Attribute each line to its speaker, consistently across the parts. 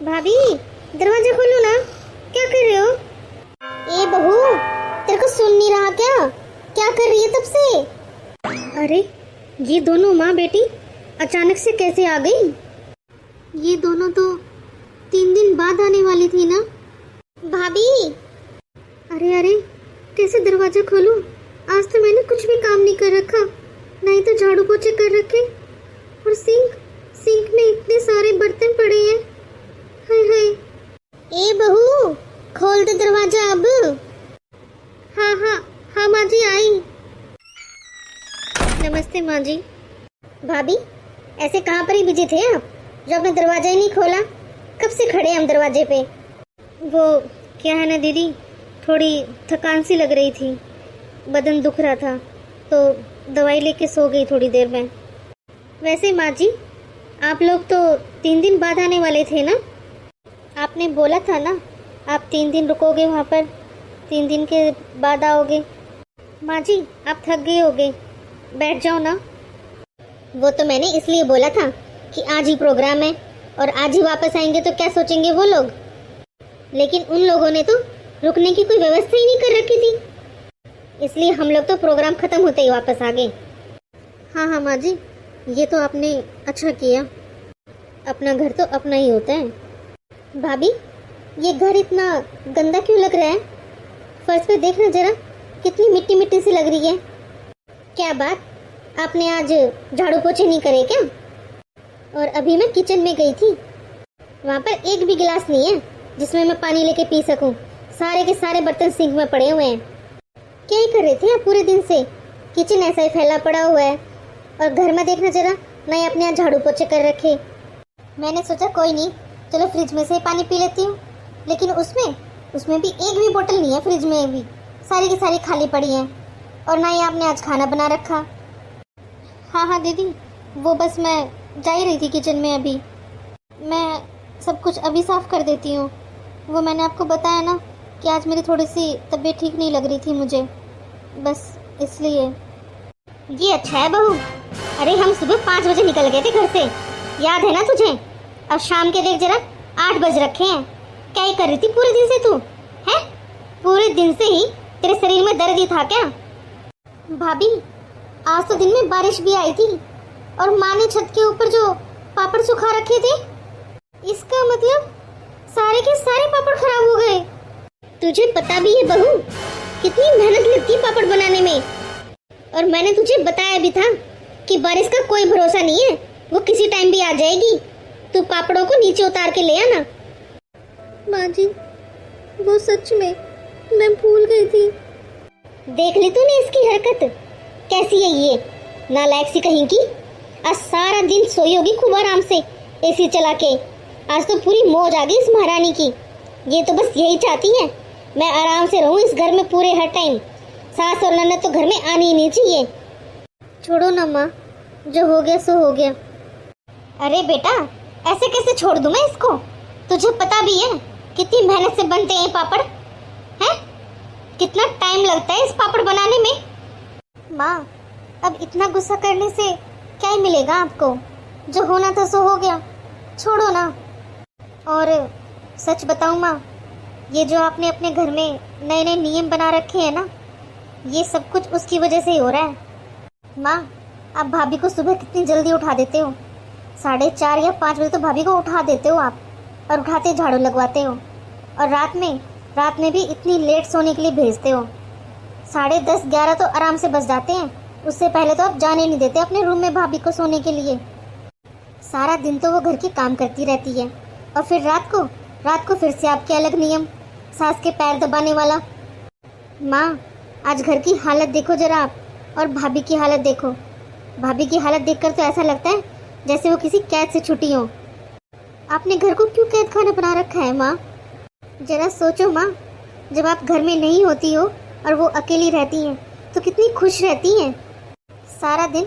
Speaker 1: भाभी दरवाजा खोलो ना, क्या कर रहे हो? ए बहू, तेरे को सुन नहीं रहा क्या? क्या कर रही है तब से? अरे ये दोनों माँ बेटी अचानक से कैसे आ गई? ये दोनों तो 3 दिन बाद आने वाली थी ना भाभी। अरे अरे कैसे दरवाजा खोलूं? आज तो मैंने कुछ भी काम नहीं कर रखा, नहीं तो झाड़ू पोछे कर रखे, और सिंक में इतने सारे बर्तन पड़े हैं। हाय हाय। ए बहू खोल दे दरवाजा अब। हाँ हाँ हाँ माँ जी आई। नमस्ते माँ जी। भाभी ऐसे कहाँ पर ही बिजी थे आप जो आपने दरवाजा ही नहीं खोला? कब से खड़े हम दरवाजे पे? वो क्या है ना दीदी, थोड़ी थकान सी लग रही थी, बदन दुख रहा था तो दवाई लेके सो गई थोड़ी देर में। वैसे माँ जी आप लोग तो 3 दिन बाद आने वाले थे ना? आपने बोला था ना आप 3 दिन रुकोगे वहाँ पर, 3 दिन के बाद आओगे। माँ जी आप थक गए होगे, बैठ जाओ ना। वो तो मैंने इसलिए बोला था कि आज ही प्रोग्राम है और आज ही वापस आएंगे तो क्या सोचेंगे वो लोग, लेकिन उन लोगों ने तो रुकने की कोई व्यवस्था ही नहीं कर रखी थी, इसलिए हम लोग तो प्रोग्राम खत्म होते ही वापस आ गए। हाँ हाँ माँ जी ये तो आपने अच्छा किया, अपना घर तो अपना ही होता है। भाभी ये घर इतना गंदा क्यों लग रहा है? फर्श पे देखना जरा, कितनी मिट्टी मिट्टी सी लग रही है। क्या बात, आपने आज झाड़ू पोछे नहीं करे क्या? और अभी मैं किचन में गई थी, वहाँ पर एक भी गिलास नहीं है जिसमें मैं पानी लेके पी सकूं। सारे के सारे बर्तन सिंक में पड़े हुए हैं। क्या ही कर रहे थे आप पूरे दिन से? किचन ऐसा ही फैला पड़ा हुआ है, और घर में देखना जरा, मैं अपने यहाँ झाड़ू पोछे कर रखे। मैंने सोचा कोई नहीं, चलो फ्रिज में से पानी पी लेती हूँ, लेकिन उसमें भी एक भी बोतल नहीं है, फ्रिज में भी सारी की सारी खाली पड़ी हैं। और ना ही आपने आज खाना बना रखा। हाँ हाँ दीदी वो बस मैं जा ही रही थी किचन में, अभी मैं सब कुछ अभी साफ़ कर देती हूँ। वो मैंने आपको बताया ना कि आज मेरी थोड़ी सी तबीयत ठीक नहीं लग रही थी मुझे, बस इसलिए। ये अच्छा है बहू, अरे हम सुबह 5 बजे निकल गए थे घर से, याद है ना तुझे? अब शाम के देख जरा 8 बज रखे हैं। क्या ही कर रही थी पूरे दिन से तू? है पूरे दिन से ही तेरे शरीर में दर्द ही था क्या? भाभी आज तो दिन में बारिश भी आई थी, और माँ ने छत के ऊपर जो पापड़ सुखा रखे थे, इसका मतलब सारे के सारे पापड़ खराब हो गए। तुझे पता भी है बहू कितनी मेहनत लगती है पापड़ बनाने में, और मैंने तुझे बताया भी था कि बारिश का कोई भरोसा नहीं है, वो किसी टाइम भी आ जाएगी। तू पापड़ों को नीचे उतार के ले आना। माँ जी वो सच में मैं भूल गई थी। देख ली तूने इसकी हरकत कैसी है? ये नालायक सी कहीं की। आज सारा दिन सोई होगी खूब आराम से एसी चला के। आज तो पूरी मौज आ गई इस महारानी की। ये तो बस यही चाहती है मैं आराम से रहूं इस घर में पूरे हर टाइम। सास और ननद तो घर में आनी ही नहीं चाहिए। छोड़ो ना माँ, जो हो गया सो हो गया। अरे बेटा ऐसे कैसे छोड़ दूं मैं इसको? तुझे पता भी है कितनी मेहनत से बनते हैं पापड़, हैं? कितना टाइम लगता है इस पापड़ बनाने में। माँ अब इतना गुस्सा करने से क्या ही मिलेगा आपको? जो होना था सो हो गया, छोड़ो ना। और सच बताऊं माँ, ये जो आपने अपने घर में नए नए नियम बना रखे हैं ना, ये सब कुछ उसकी वजह से ही हो रहा है। माँ आप भाभी को सुबह कितनी जल्दी उठा देते हो, 4:30 या 5 बजे तो भाभी को उठा देते हो आप, और उठाते झाड़ू लगवाते हो, और रात में भी इतनी लेट सोने के लिए भेजते हो। 10:30 11 तो आराम से बस जाते हैं, उससे पहले तो आप जाने नहीं देते अपने रूम में भाभी को सोने के लिए। सारा दिन तो वो घर के काम करती रहती है, और फिर रात को फिर से आपके अलग नियम, सास के पैर दबाने वाला। माँ आज घर की हालत देखो जरा आप, और भाभी की हालत देखो। भाभी की हालत देखकर तो ऐसा लगता है जैसे वो किसी कैद से छुटी हो। आपने घर को क्यों कैद खाना बना रखा है माँ? जरा सोचो माँ, जब आप घर में नहीं होती हो और वो अकेली रहती हैं तो कितनी खुश रहती हैं। सारा दिन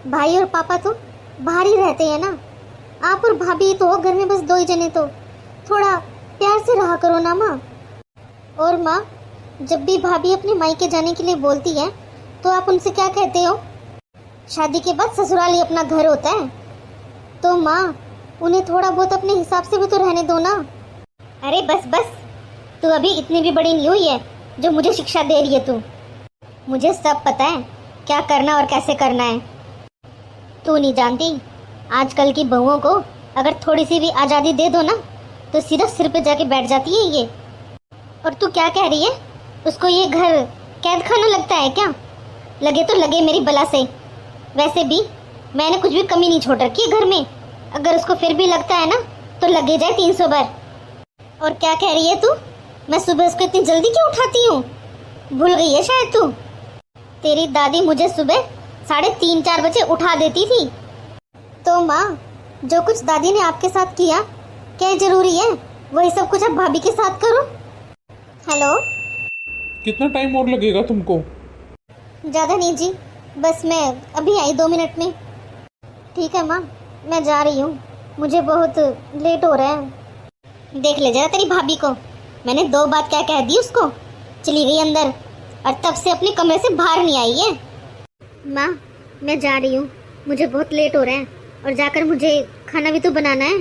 Speaker 1: भाई और पापा तो बाहर ही रहते हैं ना, आप और भाभी तो हो घर में, बस 2 ही जने। तो थोड़ा प्यार से रहा करो ना माँ। और माँ जब भी भाभी अपने मायके जाने के लिए बोलती है तो आप उनसे क्या कहते हो? शादी के बाद ससुराल ही अपना घर होता है। तो माँ उन्हें थोड़ा बहुत अपने हिसाब से भी तो रहने दो ना। अरे बस बस, तू अभी इतनी भी बड़ी नहीं हुई है जो मुझे शिक्षा दे रही है तू। मुझे सब पता है क्या करना और कैसे करना है। तू नहीं जानती, आजकल की बहुओं को अगर थोड़ी सी भी आज़ादी दे दो ना तो सीधा सिर पे जाके बैठ जाती है ये। और तू क्या कह रही है, उसको ये घर कैद खाना लगता है क्या? लगे तो लगे मेरी बला से। वैसे भी मैंने कुछ भी कमी नहीं छोड़ रखी है घर में। अगर उसको फिर भी लगता है ना तो लगे जाए 300 बार। और क्या कह रही है तू, मैं सुबह उसको इतनी जल्दी क्यों उठाती हूँ? भूल गई है शायद तू। तेरी दादी मुझे सुबह 3:30-4 बजे उठा देती थी। तो माँ, जो कुछ दादी ने आपके साथ किया, क्या जरूरी है वही सब कुछ अब भाभी के साथ करो? हेलो,
Speaker 2: कितना टाइम और लगेगा तुमको?
Speaker 1: ज़्यादा नहीं जी, बस मैं अभी आई 2 मिनट में। ठीक है माँ, मैं जा रही हूँ, मुझे बहुत लेट हो रहा है। देख ले जरा तेरी भाभी को, मैंने 2 बात क्या कह दी उसको, चली गई अंदर और तब से अपने कमरे से बाहर नहीं आई है। माँ, मैं जा रही हूँ, मुझे बहुत लेट हो रहा है और जाकर मुझे खाना भी तो बनाना है।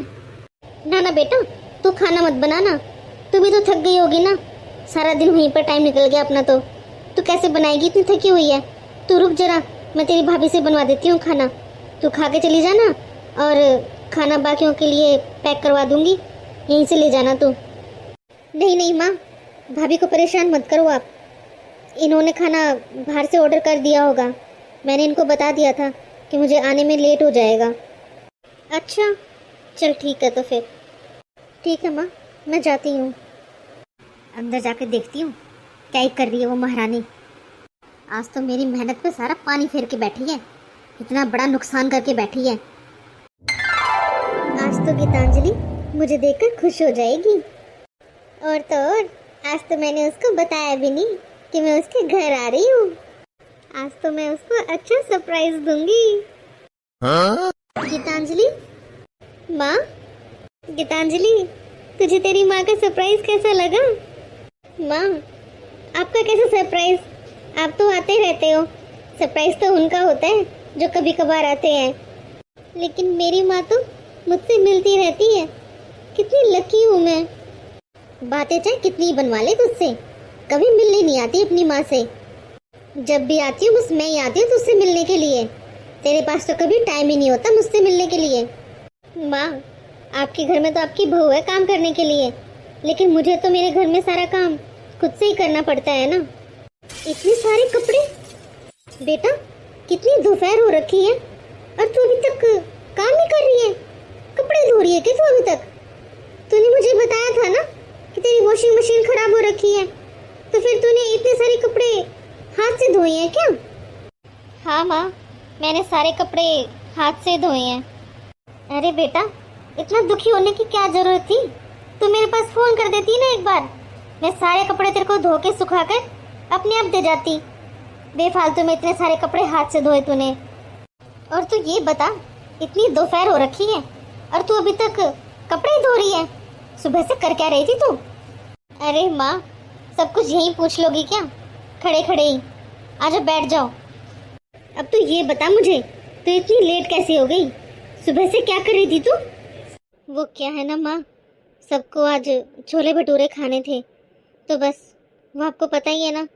Speaker 1: ना ना बेटा, तू खाना मत बनाना, तू भी तो थक गई होगी ना, सारा दिन वहीं पर टाइम निकल गया अपना। तो तू कैसे बनाएगी, इतनी थकी हुई है? तू रुक जरा, मैं तेरी भाभी से बनवा देती हूँ खाना, तू खा के चली जाना और खाना बाकियों के लिए पैक करवा दूंगी, यहीं से ले जाना तू। नहीं नहीं माँ, भाभी को परेशान मत करो आप, इन्होंने खाना बाहर से ऑर्डर कर दिया होगा, मैंने इनको बता दिया था कि मुझे आने में लेट हो जाएगा। अच्छा चल ठीक है, तो फिर ठीक है माँ, मैं जाती हूँ। अंदर जाकर देखती हूँ क्या ही कर रही है वो महारानी। आज तो मेरी मेहनत पे सारा पानी फेर के बैठी है, इतना बड़ा नुकसान करके बैठी है। आज तो गीतांजलि मुझे देखकर खुश हो जाएगी। और तो और, आज तो मैंने उसको बताया भी नहीं कि मैं उसके घर आ रही हूँ। आज तो मैं उसको अच्छा सरप्राइज दूंगी। गीतांजलि, माँ, गीतांजलि, तुझे तेरी माँ का सरप्राइज कैसा लगा? माँ, आपका कैसा सरप्राइज? आप तो आते रहते हो, सरप्राइज तो उनका होता है जो कभी कभार आते हैं, लेकिन मेरी माँ तो मुझसे मिलती रहती है। कितनी लकी हूँ मैं। बातें चाहे कितनी बनवा ले तुझसे, कभी मिलने नहीं आती अपनी माँ से। जब भी आती हूँ बस मैं ही आती हूँ तुझसे मिलने के लिए, तेरे पास तो कभी टाइम ही नहीं होता मुझसे मिलने के लिए। माँ, आपके घर में तो आपकी बहू है काम करने के लिए, लेकिन मुझे तो मेरे घर में सारा काम खुद से ही करना पड़ता है ना। इतने सारे कपड़े, बेटा कितनी दोपहर हो रखी है और तू अभी तक काम नहीं कर रही है? कपड़े धो रही है क्या तू अभी तक? तूने मुझे बताया था ना कि तेरी वॉशिंग मशीन खराब हो रखी है, तो फिर तूने इतने सारे कपड़े हाथ से धोए हैं क्या? हाँ माँ, मैंने सारे कपड़े हाथ से धोए हैं। अरे बेटा, इतना दुखी होने की क्या जरूरत थी? तू मेरे पास फोन कर देती ना एक बार, मैं सारे कपड़े तेरे को धो के सुखा कर अपने आप दे जाती। बेफालतू में इतने सारे कपड़े हाथ से धोए तूने। और तू ये बता, इतनी दोपहर हो रखी है और तू अभी तक कपड़े धो रही है? सुबह से कर क्या रही थी तू? अरे माँ, सब कुछ यहीं पूछ लोगी क्या, खड़े खड़े ही? आजा बैठ जाओ। अब तू ये बता मुझे, तू इतनी लेट कैसे हो गई? सुबह से क्या कर रही थी तू? वो क्या है ना माँ, सबको आज छोले भटूरे खाने थे, तो बस वो आपको पता ही है ना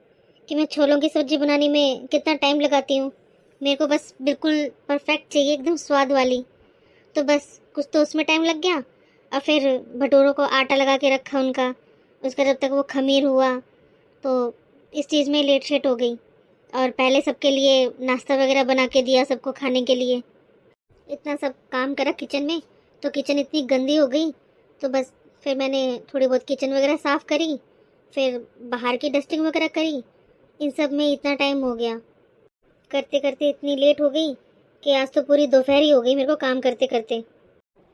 Speaker 1: कि मैं छोलों की सब्जी बनाने में कितना टाइम लगाती हूँ। मेरे को बस बिल्कुल परफेक्ट चाहिए, एकदम स्वाद वाली। तो बस कुछ तो उसमें टाइम लग गया और फिर भटूरों को आटा लगा के रखा उनका, उसका जब तक वो खमीर हुआ तो इस चीज़ में लेट शेट हो गई। और पहले सबके लिए नाश्ता वगैरह बना के दिया सबको खाने के लिए। इतना सब काम करा किचन में, तो किचन इतनी गंदी हो गई, तो बस फिर मैंने थोड़ी बहुत किचन वगैरह साफ़ करी, फिर बाहर की डस्टिंग वगैरह करी। इन सब में इतना टाइम हो गया, करते करते इतनी लेट हो गई कि आज तो पूरी दोपहर ही हो गई मेरे को काम करते करते।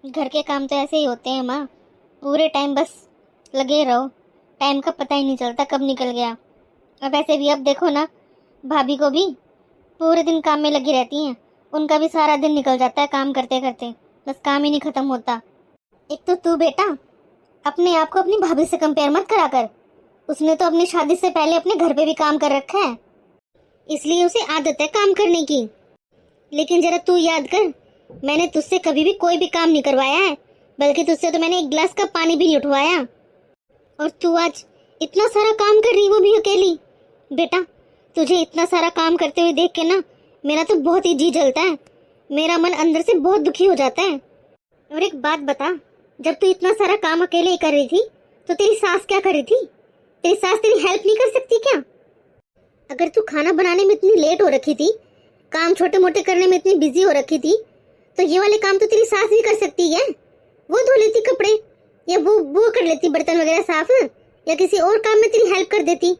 Speaker 1: घर के काम तो ऐसे ही होते हैं माँ, पूरे टाइम बस लगे रहो, टाइम का पता ही नहीं चलता कब निकल गया। अब ऐसे भी अब देखो ना, भाभी को भी पूरे दिन काम में लगी रहती हैं, उनका भी सारा दिन निकल जाता है काम करते करते, बस काम ही नहीं ख़त्म होता। एक तो तू बेटा अपने आप को अपनी भाभी से कंपेयर मत करा कर, उसने तो अपनी शादी से पहले अपने घर पे भी काम कर रखा है, इसलिए उसे आदत है काम करने की। लेकिन जरा तू याद कर मैंने तुझसे कभी भी कोई भी काम नहीं करवाया है, बल्कि तुझसे तो मैंने एक गिलास का पानी भी नहीं उठवाया। और तू आज इतना सारा काम कर रही, वो भी अकेली। बेटा, तुझे इतना सारा काम करते हुए देख के ना मेरा तो बहुत ही जी जलता है। मेरा मन अंदर से बहुत दुखी हो जाता है। और एक बात बता, जब तू इतना सारा काम अकेले ही कर रही थी तो तेरी सास क्या कर रही थी? तेरी सास तेरी हेल्प नहीं कर सकती क्या? अगर तू खाना बनाने में इतनी लेट हो रखी थी, काम छोटे मोटे करने में इतनी बिजी हो रखी थी, तो ये वाले काम तो तेरी सास भी कर सकती है। वो धो लेती कपड़े, या वो कर लेती बर्तन वगैरह साफ, या किसी और काम में तेरी हेल्प कर देती।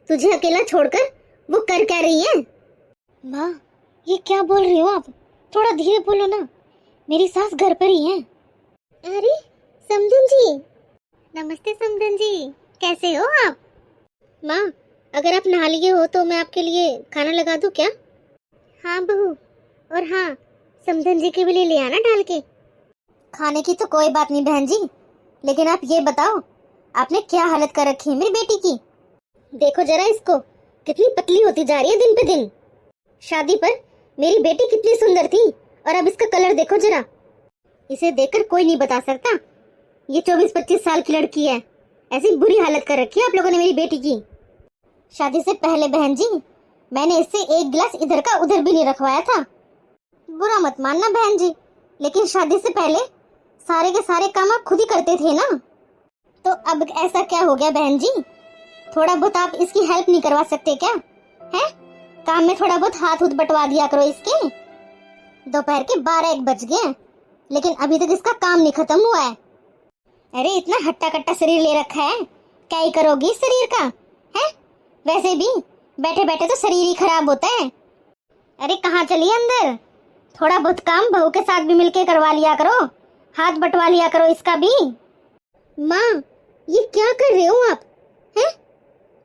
Speaker 1: तुझे अकेला छोड़कर वो कर क्या रही है? माँ, ये क्या बोल रही हो आप? थोड़ा धीरे बोलो ना, मेरी सास घर पर ही है। अरे समधन जी, नमस्ते समधन जी, कैसे हो आप? माँ, अगर आप नहा लिए हो तो मैं आपके लिए खाना लगा दूं क्या? हाँ बहू, और हाँ, समधन जी के लिए ले आना डाल के। खाने की तो कोई बात नहीं बहन जी, लेकिन आप ये बताओ, आपने क्या हालत कर रखी है मेरी बेटी की? देखो जरा इसको, कितनी पतली होती जा रही है दिन पे दिन। शादी पर मेरी बेटी कितनी सुंदर थी, और अब इसका कलर देखो जरा। इसे देखकर कोई नहीं बता सकता ये 24-25 साल की लड़की है। ऐसी बुरी हालत कर रखी है आप लोगों ने मेरी बेटी की। शादी से पहले बहन जी, मैंने इससे एक गिलास इधर का उधर भी नहीं रखवाया था। बुरा मत मानना बहन जी, लेकिन शादी से पहले सारे के सारे काम आप खुद ही करते थे ना। तो अब ऐसा क्या हो गया बहन जी? थोड़ा बहुत आप इसकी हेल्प नहीं करवा सकते क्या? हैं? काम में थोड़ा बहुत हाथ उठ बटवा दिया करो इसके। दोपहर के 12-1 बज गए, लेकिन अभी तक इसका काम नहीं खत्म हुआ है। अरे इतना हट्टा कट्टा शरीर ले रखा है, क्या ही करोगी इस शरीर का? है वैसे भी बैठे बैठे तो शरीर ही खराब होता है। अरे कहाँ चली अंदर? थोड़ा बहुत काम बहू के साथ भी मिलके करवा लिया करो, हाथ बटवा लिया करो इसका भी। माँ, ये क्या कर रहे हो आप? हैं?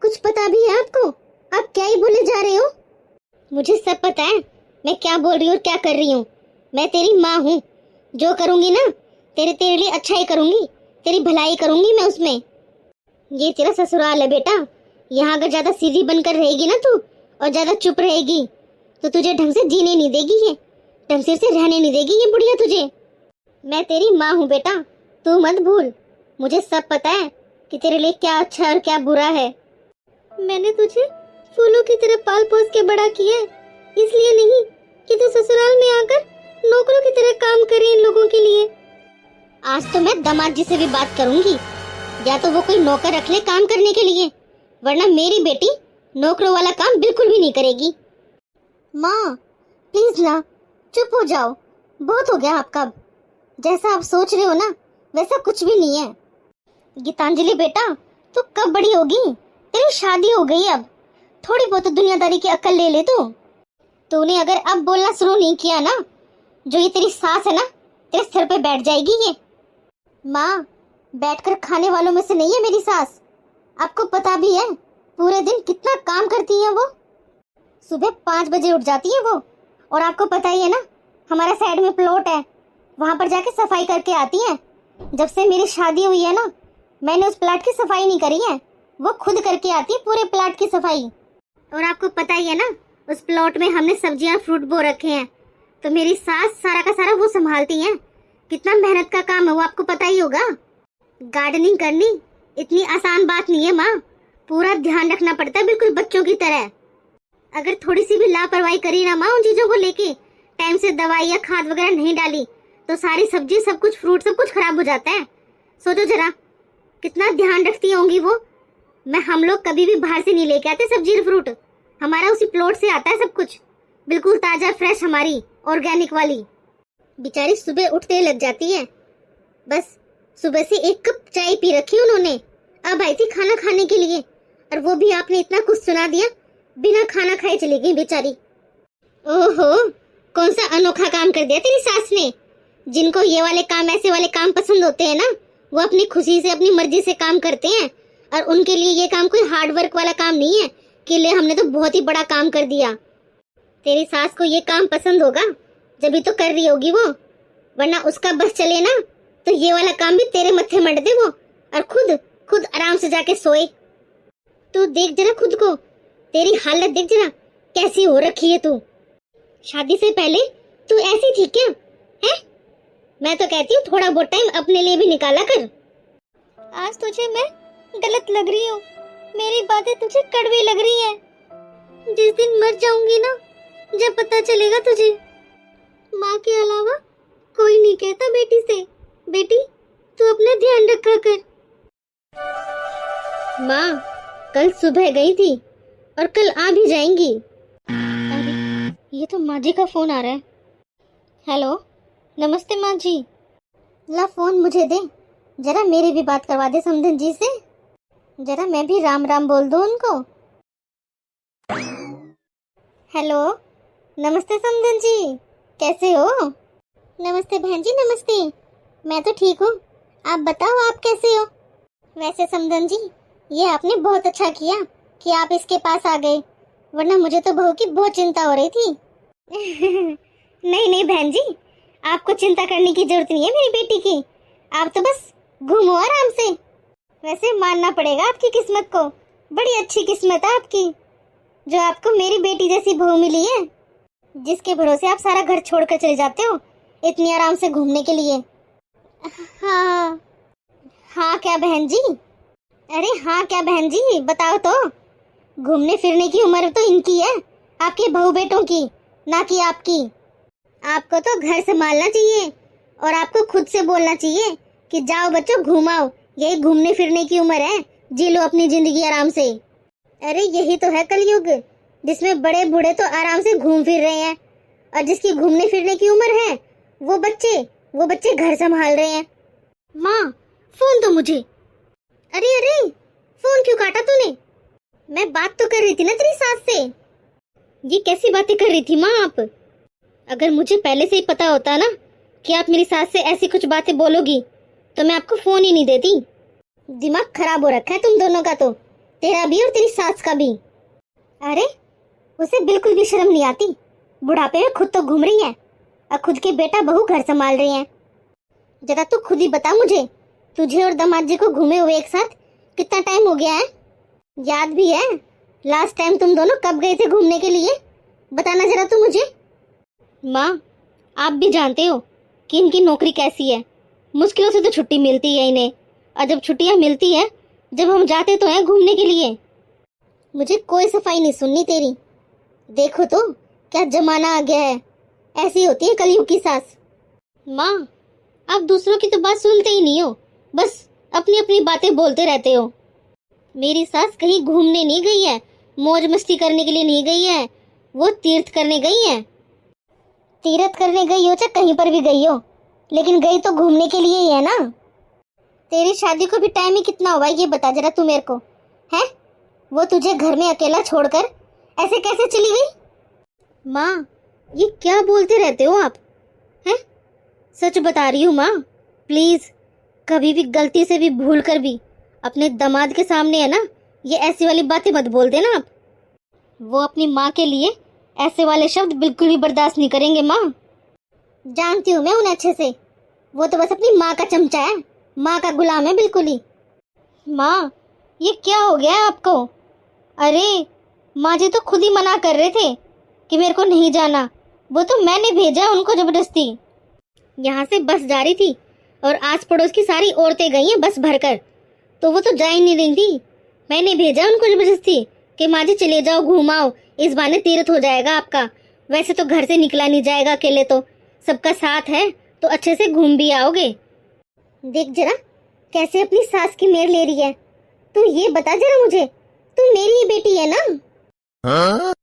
Speaker 1: कुछ पता भी है आपको? आप क्या ही बोले जा रहे हो? मुझे सब पता है मैं क्या बोल रही हूँ और क्या कर रही हूँ। मैं तेरी माँ हूँ, जो करूँगी ना तेरे लिए अच्छा ही करूँगी, तेरी भलाई करूँगी मैं उसमें। ये तेरा ससुराल है बेटा, यहाँ अगर ज्यादा सीधी बनकर रहेगी ना तू, और ज्यादा चुप रहेगी, तो तुझे ढंग से जीने नहीं देगी, ये ढंग से रहने नहीं देगी ये बुढ़िया तुझे। मैं तेरी माँ हूँ बेटा, तू मत भूल। मुझे सब पता है कि तेरे लिए क्या अच्छा और क्या बुरा है। मैंने तुझे फूलों की तरह पाल पोस के बड़ा किया है, इसलिए नहीं कि तू ससुराल में आकर नौकरों की तरह काम करे इन लोगों के लिए। आज तो मैं दामाद जी से भी बात करूंगी, या तो वो कोई नौकर रख ले काम करने के लिए, वरना मेरी बेटी नौकरों वाला काम बिल्कुल भी नहीं करेगी। माँ प्लीज ना, चुप हो जाओ, बहुत हो गया आपका। जैसा आप सोच रहे हो ना वैसा कुछ भी नहीं है। गीतांजलि बेटा, तू कब बड़ी होगी? तेरी शादी हो गई, अब थोड़ी बहुत दुनियादारी की अक्ल ले ले तू। तूने अगर अब बोलना शुरू नहीं किया ना, जो ये तेरी सास है ना, तेरे सिर पे बैठ जाएगी ये। माँ, बैठकर खाने वालों में से नहीं है मेरी सास। आपको पता भी है पूरे दिन कितना काम करती है वो। सुबह 5 बजे उठ जाती है वो, और आपको पता ही है ना हमारे साइड में प्लॉट है, वहां पर जाके सफाई करके आती है। जब से मेरी शादी हुई है ना, मैंने उस प्लाट की सफाई नहीं करी है, वो खुद करके आती है पूरे प्लाट की सफाई। और आपको पता ही है ना, उस प्लॉट में हमने सब्जियां फ्रूट बो रखे हैं, तो मेरी सास सारा का सारा वो संभालती हैं। कितना मेहनत का काम है वो आपको पता ही होगा। गार्डनिंग करनी इतनी आसान बात नहीं है माँ, पूरा ध्यान रखना पड़ता है बिल्कुल बच्चों की तरह। अगर थोड़ी सी भी लापरवाही करी ना माँ उन चीजों को लेके, टाइम से दवाई या खाद वगैरह नहीं डाली, तो सारी सब्जी सब कुछ फ्रूट सब कुछ खराब हो जाता है। सोचो जरा कितना ध्यान रखती होंगी वो। हम लोग कभी भी बाहर से नहीं लेके आते सब्जी और फ्रूट, हमारा उसी प्लॉट से आता है सब कुछ, बिल्कुल ताजा फ्रेश, हमारी ऑर्गेनिक वाली। बेचारी सुबह उठते लग जाती है, बस सुबह से 1 कप चाय पी रखी उन्होंने, अब आई थी खाना खाने के लिए, और वो भी आपने इतना कुछ सुना दिया, बिना खाना खाए चली गई बेचारी। ओहो, कौन सा अनोखा काम कर दिया तेरी सास ने। जिनको ये वाले काम, ऐसे वाले काम पसंद होते हैं ना, वो अपनी खुशी से अपनी मर्जी से काम करते हैं, और उनके लिए ये काम कोई हार्ड वर्क वाला काम नहीं है कि ले हमने तो बहुत ही बड़ा काम कर दिया। तेरी सास को ये काम पसंद होगा जब तो कर रही होगी वो, वरना उसका बस चले ना तो ये वाला काम भी तेरे मत्थे मंड दे वो, और खुद आराम से जाके सोए। तू देख जरा खुद को, तेरी हालत देख जरा कैसी हो रखी है तू। शादी से पहले तू ऐसी थी क्या? हैं? मैं तो कहती हूँ थोड़ा बहुत टाइम अपने लिए भी निकाला कर। आज तुझे मैं गलत लग रही हूँ, मेरी बातें तुझे कड़वी लग रही है। जिस दिन मर जाऊंगी ना, जब पता चलेगा तुझे, माँ के अलावा कोई नहीं कहता बेटी से, बेटी तू अपना ध्यान रखा कर। माँ कल सुबह गई थी और कल आ भी जाएंगी। अरे ये तो माँ जी का फोन आ रहा है। हेलो, नमस्ते माँ जी। ला फोन मुझे दे, जरा मेरी भी बात करवा दे समधन जी से, जरा मैं भी राम राम बोल दूं उनको। हेलो, नमस्ते समधन जी, कैसे हो? नमस्ते बहन जी, नमस्ते। मैं तो ठीक हूँ, आप बताओ आप कैसे हो? वैसे समधन जी, ये आपने बहुत अच्छा किया कि आप इसके पास आ गए, वरना मुझे तो बहू की बहुत चिंता हो रही थी। नहीं नहीं बहन जी, आपको चिंता करने की जरूरत नहीं है मेरी बेटी की, आप तो बस घूमो आराम से। वैसे मानना पड़ेगा आपकी किस्मत को, बड़ी अच्छी किस्मत है आपकी, जो आपको मेरी बेटी जैसी बहू मिली है, जिसके भरोसे आप सारा घर छोड़कर चले जाते हो इतनी आराम से घूमने के लिए। हाँ हाँ क्या बहन जी? अरे हाँ क्या बहन जी, बताओ तो। घूमने फिरने की उम्र तो इनकी है, आपके बहू बेटों की, ना कि आपकी। आपको तो घर संभालना चाहिए और आपको खुद से बोलना चाहिए कि जाओ बच्चों घुमाओ, यही घूमने फिरने की उम्र है, जी लो अपनी जिंदगी आराम से। अरे यही तो है कलयुग, जिसमें बड़े बूढ़े तो आराम से घूम फिर रहे हैं और जिसकी घूमने फिरने की उम्र है वो बच्चे घर संभाल रहे हैं। माँ फोन दो मुझे। अरे अरे फोन क्यों काटा तूने? मैं बात तो कर रही थी ना तेरी सास से। ये कैसी बातें कर रही थी माँ आप? अगर मुझे पहले से ही पता होता ना कि आप मेरी सास से ऐसी कुछ बातें बोलोगी तो मैं आपको फोन ही नहीं देती। दिमाग खराब हो रखा है तुम दोनों का तो, तेरा भी और तेरी सास का भी। अरे उसे बिल्कुल भी शर्म नहीं आती, बुढ़ापे में खुद तो घूम रही है और खुद के बेटा बहू घर संभाल रही हैं। जरा तू खुद ही बता मुझे, तुझे और दामाद जी को घूमे हुए एक साथ कितना टाइम हो गया है? याद भी है लास्ट टाइम तुम दोनों कब गए थे घूमने के लिए? बताना जरा तू मुझे। माँ आप भी जानते हो कि इनकी नौकरी कैसी है, मुश्किलों से तो छुट्टी मिलती है इन्हें, और जब छुट्टियाँ मिलती है, जब हम जाते तो हैं घूमने के लिए। मुझे कोई सफाई नहीं सुननी तेरी। देखो तो क्या जमाना आ गया है, ऐसी होती है कलयुग की सास। माँ आप दूसरों की तो बात सुनते ही नहीं हो, बस अपनी अपनी बातें बोलते रहते हो। मेरी सास कहीं घूमने नहीं गई है, मौज मस्ती करने के लिए नहीं गई है, वो तीर्थ करने गई है। तीर्थ करने गई हो चाहे कहीं पर भी गई हो, लेकिन गई तो घूमने के लिए ही है ना। तेरी शादी को भी टाइम ही कितना हुआ ये बता जरा तू मेरे को, है? वो तुझे घर में अकेला छोड़कर ऐसे कैसे चली गई? माँ ये क्या बोलते रहते हो आप, हैं? सच बता रही हूँ माँ, प्लीज कभी भी गलती से भी भूल कर भी अपने दामाद के सामने है ना ये ऐसी वाली बातें मत बोल देना आप। वो अपनी माँ के लिए ऐसे वाले शब्द बिल्कुल भी बर्दाश्त नहीं करेंगे माँ। जानती हूँ मैं उन्हें अच्छे से, वो तो बस अपनी माँ का चमचा है, माँ का गुलाम है बिल्कुल ही। माँ ये क्या हो गया है आपको? अरे माँ जी तो खुद ही मना कर रहे थे कि मेरे को नहीं जाना, वो तो मैंने भेजा उनको जबरदस्ती। यहाँ से बस जा रही थी और आस पड़ोस की सारी औरतें गई हैं बस भरकर, तो वो तो जा ही नहीं रही थी। मैंने भेजा उनको जबरदस्ती कि माँ जी चले जाओ घुमाओ, इस बहाने तीर्थ हो जाएगा आपका, वैसे तो घर से निकला नहीं जाएगा अकेले, तो सबका साथ है तो अच्छे से घूम भी आओगे। देख जरा कैसे अपनी सास की मेर ले रही है। तू ये बता जरा मुझे, तू मेरी ही बेटी है ना?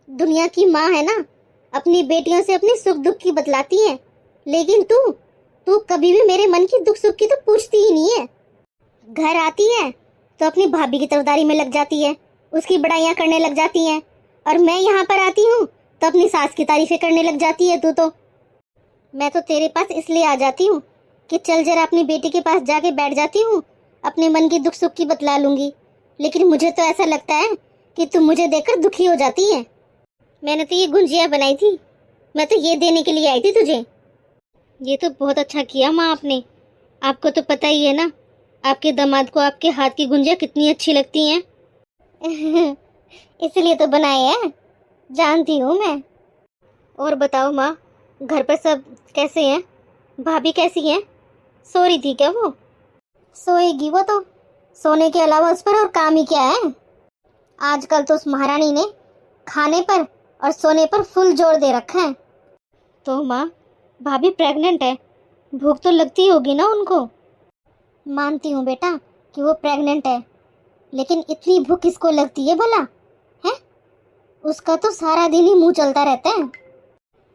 Speaker 1: दुनिया की माँ है ना, अपनी बेटियों से अपने सुख दुख की बतलाती है, लेकिन तू कभी भी मेरे मन की दुख सुख की तो पूछती ही नहीं है। घर आती है तो अपनी भाभी की तरफदारी में लग जाती है, उसकी बड़ाइयाँ करने लग जाती हैं, और मैं यहाँ पर आती हूँ तो अपनी सास की तारीफें करने लग जाती है तू तो। मैं तो तेरे पास इसलिए आ जाती हूँ कि चल जरा अपनी बेटी के पास जाके बैठ जाती हूँ, अपने मन की दुख सुख की बतला लूंगी, लेकिन मुझे तो ऐसा लगता है कि तू मुझे देखकर दुखी हो जाती है। मैंने तो ये गुंजिया बनाई थी, मैं तो ये देने के लिए आई थी तुझे। ये तो बहुत अच्छा किया माँ आपने, आपको तो पता ही है ना आपके दामाद को आपके हाथ की गुंजिया कितनी अच्छी लगती हैं। इसलिए तो बनाए हैं, जानती हूँ मैं। और बताओ माँ, घर पर सब कैसे हैं भाभी? कैसी हैं? सो रही थी क्या वो? सोएगी वो तो, सोने के अलावा उस पर और काम ही क्या है? आजकल तो उस महारानी ने खाने पर और सोने पर फुल जोर दे रखा है। तो माँ, भाभी प्रेग्नेंट है, भूख तो लगती होगी ना उनको। मानती हूँ बेटा कि वो प्रेग्नेंट है, लेकिन इतनी भूख किसको लगती है भला? है, उसका तो सारा दिन ही मुंह चलता रहता है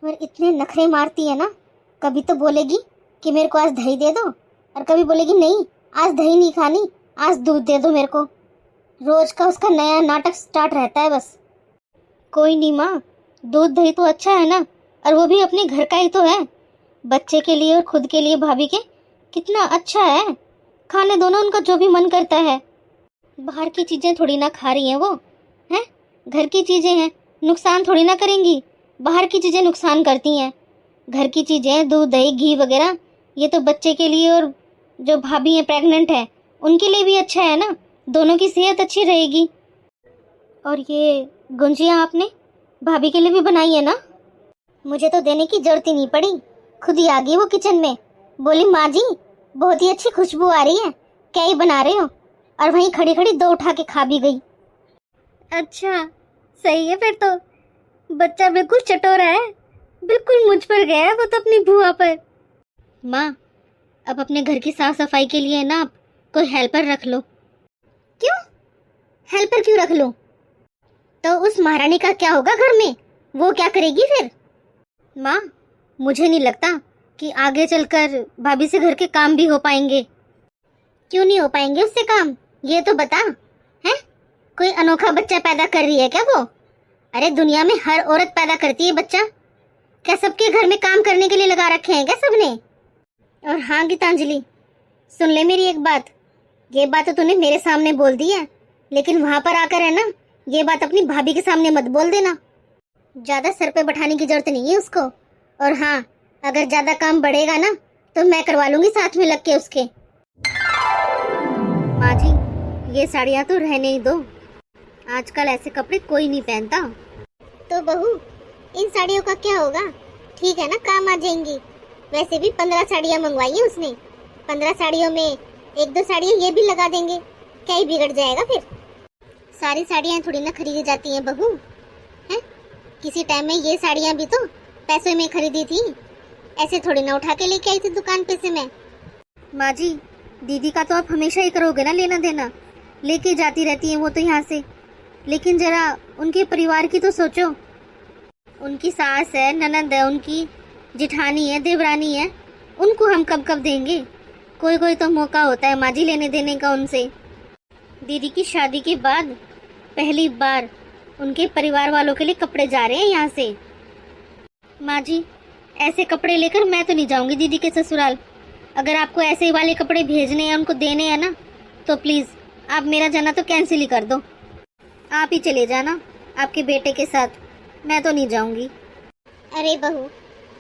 Speaker 1: और इतने नखरे मारती है ना। कभी तो बोलेगी कि मेरे को आज दही दे दो, और कभी बोलेगी नहीं आज दही नहीं खानी, आज दूध दे दो मेरे को। रोज का उसका नया नाटक स्टार्ट रहता है बस। कोई नहीं माँ, दूध दही तो अच्छा है ना, और वो भी अपने घर का ही तो है। बच्चे के लिए और खुद के लिए भाभी के कितना अच्छा है। खाने दोनों उनका जो भी मन करता है। बाहर की चीज़ें थोड़ी ना खा रही हैं वो, हैं? घर की चीज़ें हैं, नुकसान थोड़ी ना करेंगी। बाहर की चीज़ें नुकसान करती हैं। घर की चीज़ें दूध दही घी वगैरह ये तो बच्चे के लिए और जो भाभी हैं प्रेग्नेंट है उनके लिए भी अच्छा है ना, दोनों की सेहत अच्छी रहेगी। और ये गुंजियाँ आपने भाभी के लिए भी बनाई है ना? मुझे तो देने की जरूरत ही नहीं पड़ी, खुद ही आ गई वो किचन में। बोली माँ जी बहुत ही अच्छी खुशबू आ रही है, क्या ही बना रहे हो? और वहीं खड़ी खड़ी दो उठा के खा भी गई। अच्छा सही है, फिर तो बच्चा बिल्कुल चटोरा है, बिल्कुल मुझ पर गया है वो तो अपनी बुआ पर। माँ, अब अपने घर की साफ सफाई के लिए ना आप कोई हेल्पर रख लो। क्यों? हेल्पर क्यों रख लो? तो उस महारानी का क्या होगा घर में? वो क्या करेगी फिर? माँ, मुझे नहीं लगता कि आगे चलकर भाभी से घर के काम भी हो पाएंगे। क्यों नहीं हो पाएंगे उससे काम? ये तो बता। है कोई अनोखा बच्चा पैदा कर रही है क्या वो? अरे दुनिया में हर औरत पैदा करती है बच्चा। क्या सबके घर में काम करने के लिए लगा रखे हैं क्या सबने? और हाँ गीतांजलि, सुन ले मेरी एक बात। ये बात तो तूने मेरे सामने बोल दी है, लेकिन वहां पर आकर है ना ये बात अपनी भाभी के सामने मत बोल देना। ज्यादा सर पे बैठाने की जरूरत नहीं है उसको। और हाँ, अगर ज्यादा काम बढ़ेगा ना तो मैं करवा लूंगी साथ में लग के उसके। माँ जी, ये साड़ियाँ तो रहने ही दो, आजकल ऐसे कपड़े कोई नहीं पहनता। तो बहू, इन साड़ियों का क्या होगा? ठीक है ना, काम आ जाएंगी। वैसे भी 15 साड़ियाँ मंगवाई है उसने। 15 साड़ियों में 1-2 साड़ियाँ ये भी लगा देंगे, क्या ही बिगड़ जाएगा फिर? सारी साड़ियाँ थोड़ी ना खरीदी जाती हैं बहू, हैं? किसी टाइम में ये साड़ियाँ भी तो पैसों में खरीदी थी, ऐसे थोड़ी ना उठा के लेके आई थी दुकान पे से मैं। माँ जी, दीदी का तो आप हमेशा ही करोगे ना लेना देना, लेके जाती रहती हैं वो तो यहाँ से। लेकिन जरा उनके परिवार की तो सोचो। उनकी सास है, ननद है, उनकी जिठानी है, देवरानी है, उनको हम कब कब देंगे? कोई कोई तो मौका होता है माँ जी लेने देने का उनसे। दीदी की शादी के बाद पहली बार उनके परिवार वालों के लिए कपड़े जा रहे हैं यहाँ से। माँ जी, ऐसे कपड़े लेकर मैं तो नहीं जाऊंगी दीदी के ससुराल। अगर आपको ऐसे वाले कपड़े भेजने हैं, उनको देने हैं ना, तो प्लीज़ आप मेरा जाना तो कैंसिल ही कर दो। आप ही चले जाना आपके बेटे के साथ, मैं तो नहीं जाऊंगी। अरे बहू,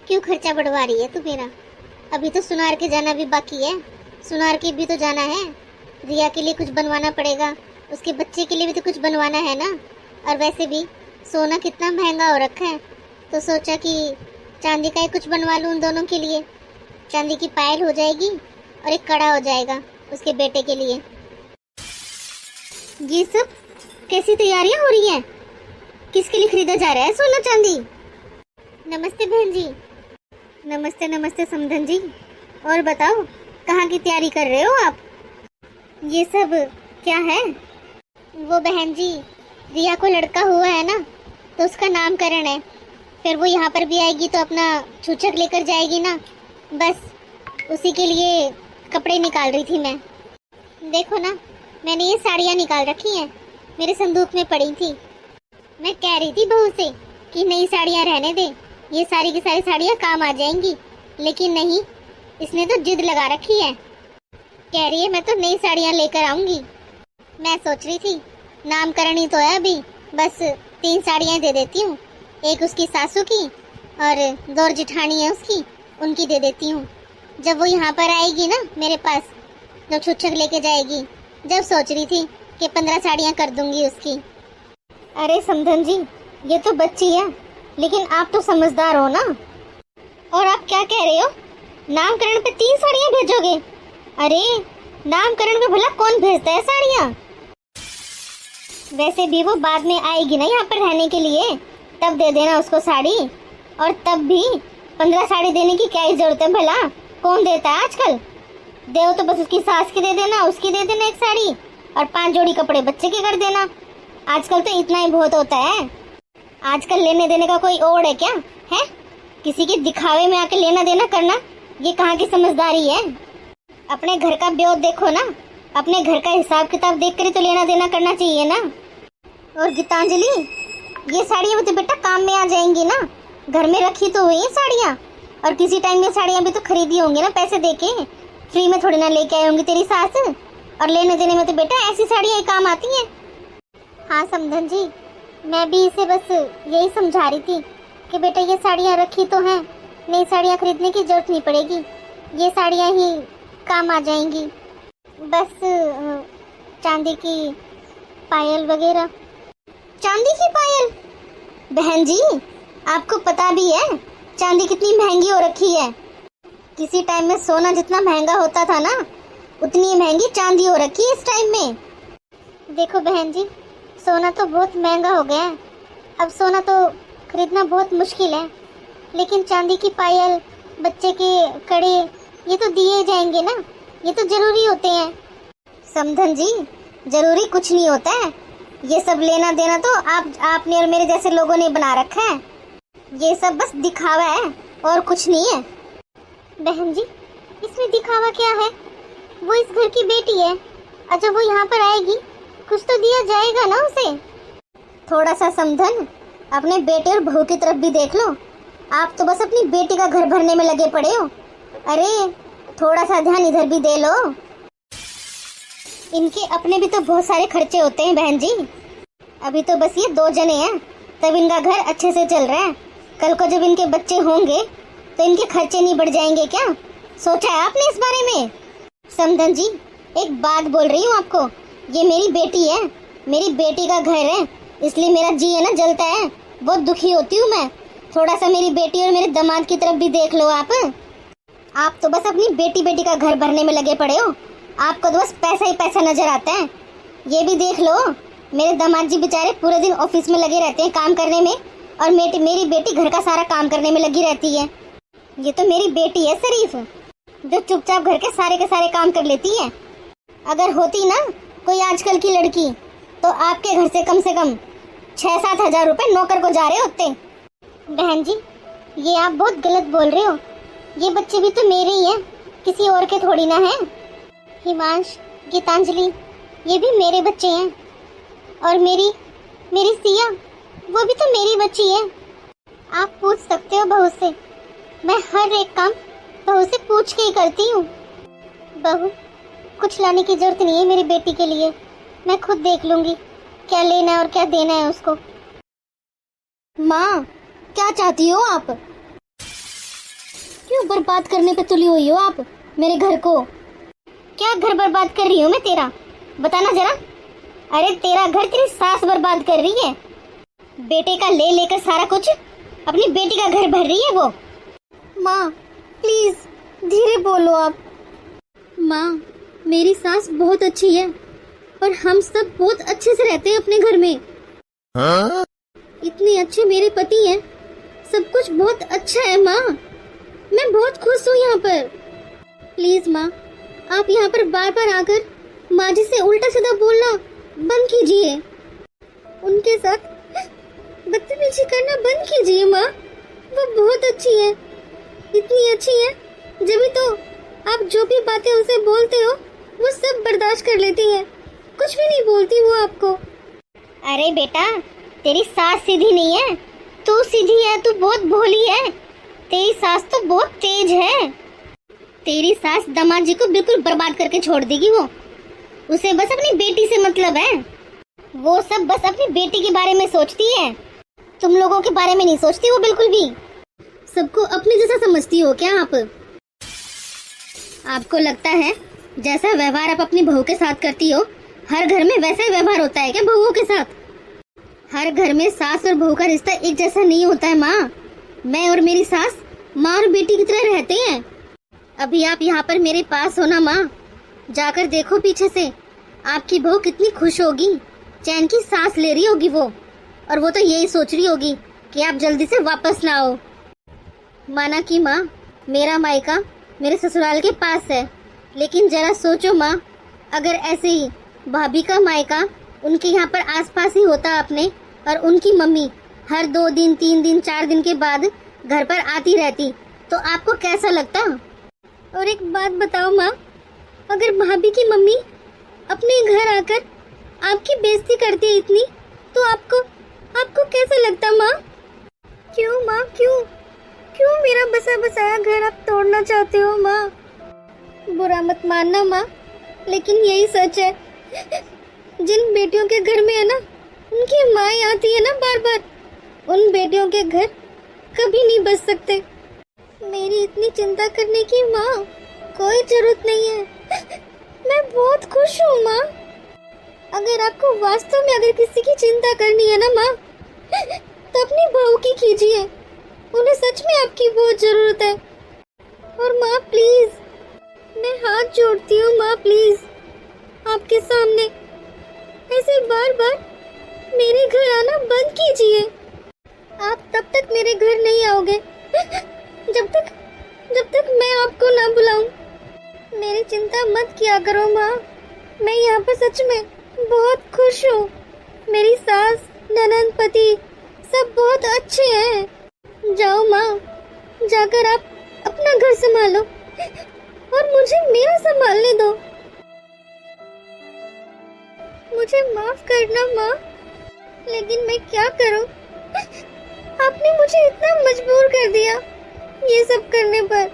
Speaker 1: क्यों खर्चा बढ़वा रही है तू मेरा? अभी तो सुनार के जाना भी बाकी है, सुनार के भी तो जाना है। रिया के लिए कुछ बनवाना पड़ेगा, उसके बच्चे के लिए भी तो कुछ बनवाना है ना। और वैसे भी सोना कितना महंगा हो रखा है, तो सोचा कि चांदी का ही कुछ बनवा लूँ उन दोनों के लिए। चांदी की पायल हो जाएगी और एक कड़ा हो जाएगा उसके बेटे के लिए। ये सब कैसी तैयारियां हो रही हैं? किसके लिए खरीदा जा रहा है सोना चांदी? नमस्ते बहन जी। नमस्ते नमस्ते समधन जी। और बताओ, कहाँ की तैयारी कर रहे हो आप? ये सब क्या है? वो बहन जी, रिया को लड़का हुआ है ना, तो उसका नामकरण है। फिर वो यहाँ पर भी आएगी तो अपना छूछक लेकर जाएगी ना, बस उसी के लिए कपड़े निकाल रही थी मैं। देखो ना, मैंने ये साड़ियाँ निकाल रखी हैं, मेरे संदूक में पड़ी थी। मैं कह रही थी बहू से कि नई साड़ियाँ रहने दे, ये सारी की सारी साड़ियाँ काम आ जाएंगी, लेकिन नहीं, इसने तो जिद लगा रखी है। कह रही है मैं तो नई साड़ियाँ लेकर आऊँगी। मैं सोच रही थी नामकरण ही तो है अभी, बस 3 साड़ियाँ दे देती हूँ, एक उसकी सासू की और 2 जिठानी है उसकी, उनकी दे देती हूँ। जब वो यहाँ पर आएगी ना मेरे पास, जब छुच्छक लेके जाएगी, जब सोच रही थी कि 15 साड़ियाँ कर दूंगी उसकी। अरे समधन जी, ये तो बच्ची है, लेकिन आप तो समझदार हो ना। और आप क्या कह रहे हो? नामकरण पे 3 साड़ियाँ भेजोगे? अरे नामकरण में भला कौन भेजता है साड़ियाँ? वैसे भी वो बाद में आएगी ना यहाँ पर रहने के लिए, तब दे देना उसको साड़ी। और तब भी 15 साड़ी देने की क्या ही जरूरत है भला? कौन देता है आजकल? देव तो बस उसकी सास की दे देना, उसकी दे देना 1 साड़ी, और 5 जोड़ी कपड़े बच्चे के कर देना। आजकल तो इतना ही बहुत होता है। आजकल लेने देने का कोई ओड़ है क्या है? किसी के दिखावे में आके लेना देना करना, ये कहाँ की समझदारी है? अपने घर का ब्योर देखो ना, अपने घर का हिसाब किताब देख कर तो लेना देना करना चाहिए ना। और गीतांजलि, ये साड़ियाँ तो बेटा काम में आ जाएंगी ना, घर में रखी तो हुई है साड़ियाँ, और किसी टाइम में साड़ियाँ भी तो खरीदी होंगी ना पैसे देके, फ्री में थोड़ी ना लेके आई होंगी तेरी सास। और लेने देने में तो बेटा ऐसी साड़ियाँ काम आती हैं। हाँ समधन जी, मैं भी इसे बस यही समझा रही थी कि बेटा ये साड़ियाँ रखी तो हैं, नई साड़ियाँ खरीदने की जरूरत नहीं पड़ेगी, ये साड़ियाँ ही काम आ जाएंगी। बस चांदी की पायल वगैरह। चांदी की पायल? बहन जी, आपको पता भी है चांदी कितनी महंगी हो रखी है। किसी टाइम में सोना जितना महंगा होता था ना, उतनी महंगी चांदी हो रखी है इस टाइम में। देखो बहन जी, सोना तो बहुत महंगा हो गया है, अब सोना तो खरीदना बहुत मुश्किल है, लेकिन चांदी की पायल, बच्चे के कड़े, ये तो दिए जाएंगे ना, ये तो जरूरी होते हैं। समधन जी, जरूरी कुछ नहीं होता है, ये सब लेना देना तो आपने और मेरे जैसे लोगों ने बना रखा है। ये सब बस दिखावा है और कुछ नहीं है। बहन जी, इसमें दिखावा क्या है? वो इस घर की बेटी है, और जब वो यहाँ पर आएगी कुछ तो दिया जाएगा ना उसे। थोड़ा सा समधन अपने बेटे और बहू की तरफ भी देख लो। आप तो बस अपनी बेटी का घर भरने में लगे पड़े हो। अरे थोड़ा सा ध्यान इधर भी दे लो। इनके अपने भी तो बहुत सारे खर्चे होते हैं बहन जी। अभी तो बस ये 2 जने हैं, तब इनका घर अच्छे से चल रहा है। कल को जब इनके बच्चे होंगे तो इनके खर्चे नहीं बढ़ जाएंगे क्या? सोचा है आपने इस बारे में? समधन जी, एक बात बोल रही हूँ आपको, ये मेरी बेटी है, मेरी बेटी का घर है, इसलिए मेरा जी है ना जलता है, बहुत दुखी होती हूँ मैं। थोड़ा सा मेरी बेटी और मेरे दामाद की तरफ भी देख लो आप तो बस अपनी बेटी का घर भरने में लगे पड़े हो। आपको तो बस पैसा ही पैसा नजर आता है। ये भी देख लो, मेरे दामाद जी बेचारे पूरे दिन ऑफिस में लगे रहते हैं काम करने में, और मेरी बेटी घर का सारा काम करने में लगी रहती है। ये तो मेरी बेटी है शरीफ, जो चुपचाप घर के सारे काम कर लेती है। अगर होती ना कोई आजकल की लड़की, तो आपके घर से कम 6-7 हजार रुपए नौकर को जा रहे होते। बहन जी, ये आप बहुत गलत बोल रहे हो। ये बच्चे भी तो मेरे ही हैं, किसी और के थोड़ी ना हैं। हिमांश, गीतांजलि, ये भी मेरे बच्चे हैं, और मेरी सिया, वो भी तो मेरी बच्ची है। आप पूछ सकते हो बहू से, मैं हर एक काम बहू से पूछ के ही करती हूँ। बहू, कुछ लाने की जरूरत नहीं है मेरी बेटी के लिए, मैं खुद देख लूंगी क्या लेना है और क्या देना है उसको। माँ, क्या चाहती हो आप? क्यों बर्बाद करने पे तुली हुई हो आप मेरे घर को? क्या घर बर्बाद कर रही हूँ मैं तेरा? बताना जरा। अरे तेरा घर तेरी सास बर्बाद कर रही है। बेटे का लेकर सारा कुछ अपनी बेटी का घर भर रही है वो। माँ प्लीज धीरे बोलो आप। माँ, मेरी सास बहुत अच्छी है, और हम सब बहुत अच्छे से रहते हैं अपने घर में। इतने अच्छे मेरे पति हैं, सब कुछ बहुत अच्छा है माँ, मैं बहुत खुश हूँ यहाँ पर। प्लीज माँ, आप यहाँ पर बार बार आकर माँ जी से उल्टा सीधा बोलना बंद कीजिए, उनके साथ बदतमीजी करना बंद कीजिए माँ। वो बहुत अच्छी है, इतनी अच्छी है, जब तो आप जो भी बातें उनसे बोलते हो वो सब बर्दाश्त कर लेती है, कुछ भी नहीं बोलती वो आपको। अरे बेटा, तेरी सास सीधी नहीं है, तू सीधी है, तू बहुत भोली है। तेरी सास तो बहुत तेज है। तेरी सास दामाद जी को बिल्कुल बर्बाद करके छोड़ देगी। वो उसे बस अपनी बेटी से मतलब है, वो सब बस अपनी बेटी के बारे में सोचती है, तुम लोगों के बारे में नहीं सोचती वो बिल्कुल भी। सबको अपने जैसा समझती हो क्या आप? आपको लगता है जैसा व्यवहार आप अपनी बहू के साथ करती हो, हर घर में वैसा ही व्यवहार होता है क्या बहुओं के साथ? हर घर में सास और बहू का रिश्ता एक जैसा नहीं होता है माँ। मैं और मेरी सास माँ और बेटी की तरह रहते हैं। अभी आप यहाँ पर मेरे पास हो ना माँ, जाकर देखो पीछे से, आपकी बहू कितनी खुश होगी, चैन की सांस ले रही होगी वो। और वो तो यही सोच रही होगी कि आप जल्दी से वापस ना आओ। माना कि माँ, मेरा मायका मेरे ससुराल के पास है, लेकिन जरा सोचो माँ, अगर ऐसे ही भाभी का मायका उनके यहाँ पर आसपास ही होता अपने, और उनकी मम्मी हर 2 दिन 3 दिन 4 दिन के बाद घर पर आती रहती, तो आपको कैसा लगता? और एक बात बताओ माँ, अगर भाभी की मम्मी अपने घर आकर आपकी बेइज्जती करती है इतनी, तो आपको कैसा लगता माँ? क्यों माँ, क्यों मेरा बसा बसाया घर आप तोड़ना चाहते हो माँ? बुरा मत मानना माँ, लेकिन यही सच है। जिन बेटियों के घर में है ना, उनकी माँ आती है ना बार बार, उन बेटियों के घर कभी नहीं बच सकते। मेरी इतनी चिंता करने की माँ कोई जरूरत नहीं है। मैं बहुत खुश हूँ माँ। अगर आपको वास्तव में अगर किसी की चिंता करनी है ना माँ, तो अपनी बहू की कीजिए, उन्हें सच में आपकी बहुत जरूरत है। और माँ प्लीज, मैं हाथ जोड़ती हूँ माँ, प्लीज आपके सामने ऐसे बार बार मेरे घर आना बंद कीजिए। आप तब तक मेरे घर नहीं आओगे जब तक मैं आपको ना बुलाऊं। मेरी चिंता मत किया करो माँ, मैं यहाँ पर सच में बहुत खुश हूँ। मेरी सास, ननद, पति सब बहुत अच्छे हैं। जाओ माँ, जाकर आप अपना घर संभालो और मुझे मेरा संभालने दो। मुझे माफ करना माँ, लेकिन मैं क्या करूँ? आपने मुझे इतना मजबूर कर दिया ये सब करने पर।